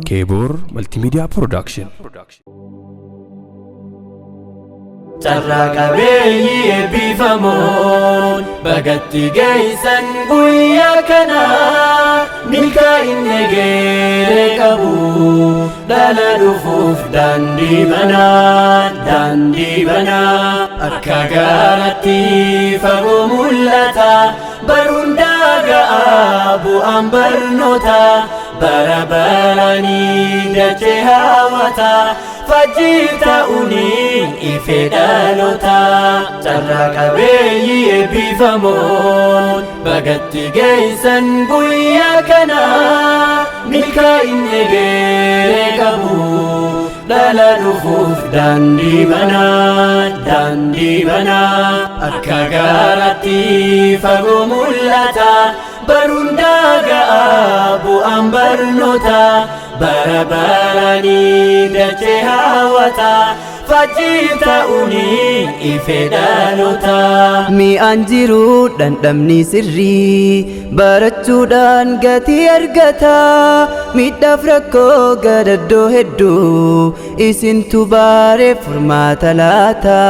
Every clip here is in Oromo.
Kebor Multimedia Production. Tarraqabeeyyi bifamoon bagatti geessan guyyaa kana milkaa'in nageere qabu dhala dhufuuf daandii banaa akka gaaratti fagoo mul'ata baruun daaga'a bu'aan barnoota bara baranii dachee hawwata fajjii ta'uuni ife dhalota tarraqabeeyyi bifamoon bagatti geessan guyyaa kana milkaa'in nageere qabu dhala dhufuuf daandii banaa akka gaaratti fagoo mul'ata baruun daaga'a bu'aan barnoota bara baranii dachee hawwata fajjii ta'uuni ife dhalota. Mi'aan jiru dhandhamni sirrii barachuudhaan gatii argata miidhaaf rakkoo gadaddoo hedduu isintu baaree furmaata laata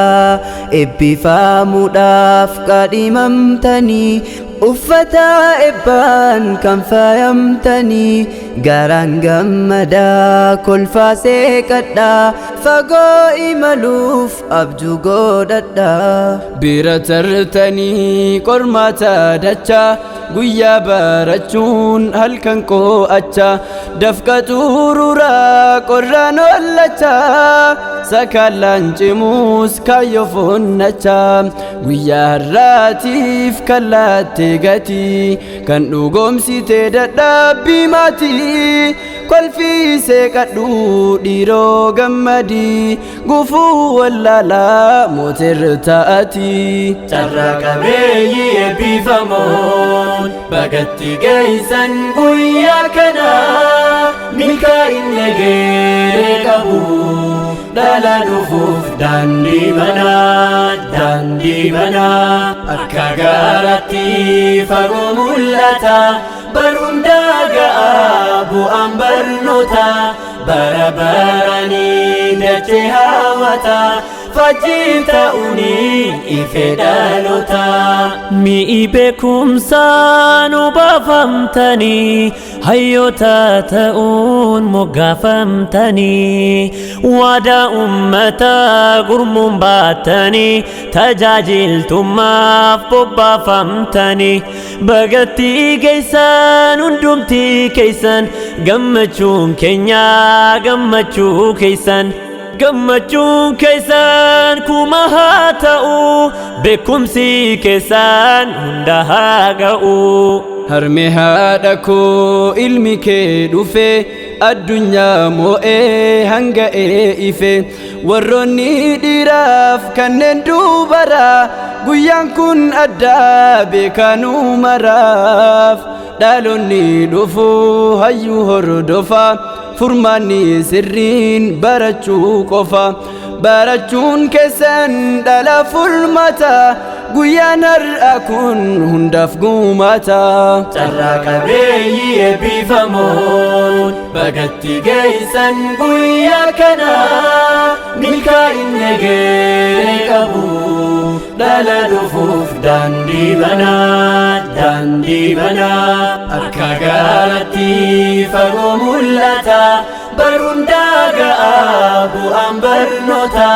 eebbifamuudhaaf qaadhimamtanii uffata eebbaan kan faayamtanii garaan gammadaa kolfaa seeqadhaa fagoo imaluuf abjuu godhadhaa bira tartanii qormaata dachaa guyyaa barachuun halkan qo'achaa dafqa xuruuraa qorraan ollachaa sakaalaan cimuus kaayyoo foonnachaa guyyaa har'aatiif kallaattee gatii kan dhugoomsite dadhabbii maatii kolfiisee qadhuu dhiiroo gammadii gufuu wallaalaa mootirra ta'atii tarraqabeeyyi bifamoon bagatti geessan guyyaa kana milkaa'in nageere qabu dhala dhufuuf daandii banaa akka gaaratti fagoo mul'ata baruun daaga'a bu'aan barnoota bara baranii dachee hawwata fajjii ta'uuni ife dhalota. Mi'i beekumsaan obaafamtanii hayyoota ta'uun moggaafamtanii waadaa ummataa gurmuun baatanii tajaajiltummaaf bobbaafamtanii bagatti geessan hundumtii keessan gammachuun keenya gammachuu keessan gammachuun keessan kuma haa ta'u beekumsi keessan hunda haa ga'u. harme haadha koo ilmi kee dhufe addunyaa moo'ee hanga'ee ife warroonni dhiiraaf kanneen dubaraa guyyaan kun addaa beekanuu maraaf dhaloonni dhufuu hayyuu hordofaa furmaanni sirriin barachuu qofa barachuun keessan dhala furmaata guyyaan har'a kun hundaaf gumaata. Tarraqabeeyyi bifamoon bagatti geessan guyyaa kana milkaa'in nageere qabu dhala dhufuuf daandii banaa akka gaaratti fagoo mul'ata baruun daaga'a bu'aan barnoota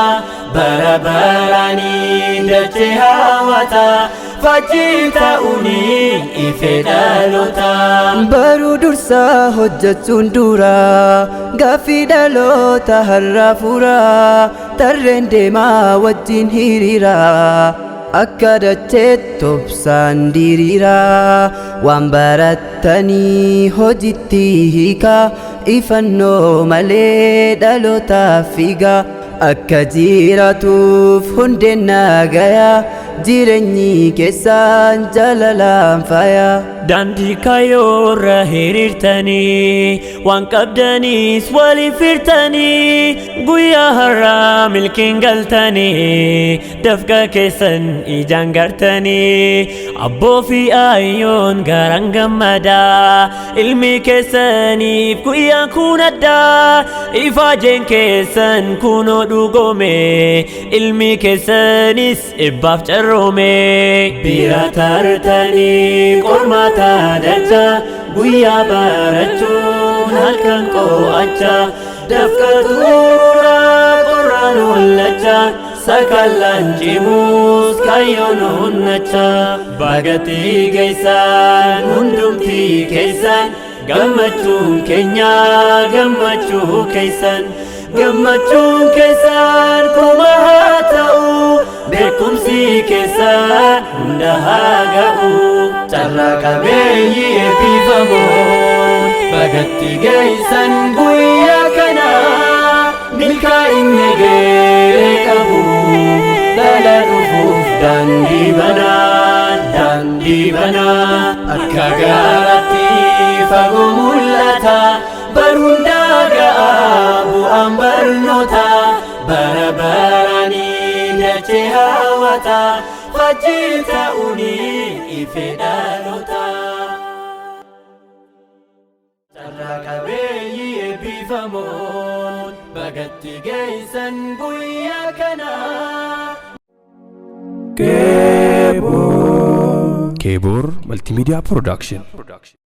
bara baranii dachee hawwata fajjii ta'uuni ife dhalota. baruu dursaa hojjechuun dura gaaffii dhaloota har'a furaa tarreen deemaa wajjin hiriiraa akka dacheetti tobsaan diriiraa waan barattanii hojiitti hiikaa ifannoo malee dhalootaaf fiigaa akka jiraatuuf hundeen nagayaa jireenyi keessan jaalalaan faayaa. daandii kaayyoorra hiriirtanii waan qabdaniis waliif hirtanii guyyaa har'aa milkiin galtanii dafqa keessan ijaan gartanii abboo fi ayyoon garaan gammadaa ilmi keessaniif guyyaa kun addaa ifaajeen keessan kunoo dhugoome ilmi keessanis ibbaaf carroome bira tartanii qormaata dacha guyyaa barachuun halkan qo'acha dafqa xumuraa qorraan hollacha sakallaan cimuus kaayyoon onnacha bagatii geessan hundumtii keessan gammachuun keenya gammachuu keessan gammachuun keessan kuma haa ta'u beekumsi keessan hunda haa ga'u carraa qabeeyyii eebbifamoon bagatti geessan guyyaa kana milkaa'inni geeree qabu dhala dhufuuf daandii banaa akka gaaratti fagoo mul'ata baruun ga'a bu'aan barnoota bara baraanii dachee hawwata faajjii ta'uuni ife dhaloota carraa qabeeyyii eebbifamoon bagatti geessan guyyaa kana Kebor Multimedia Production.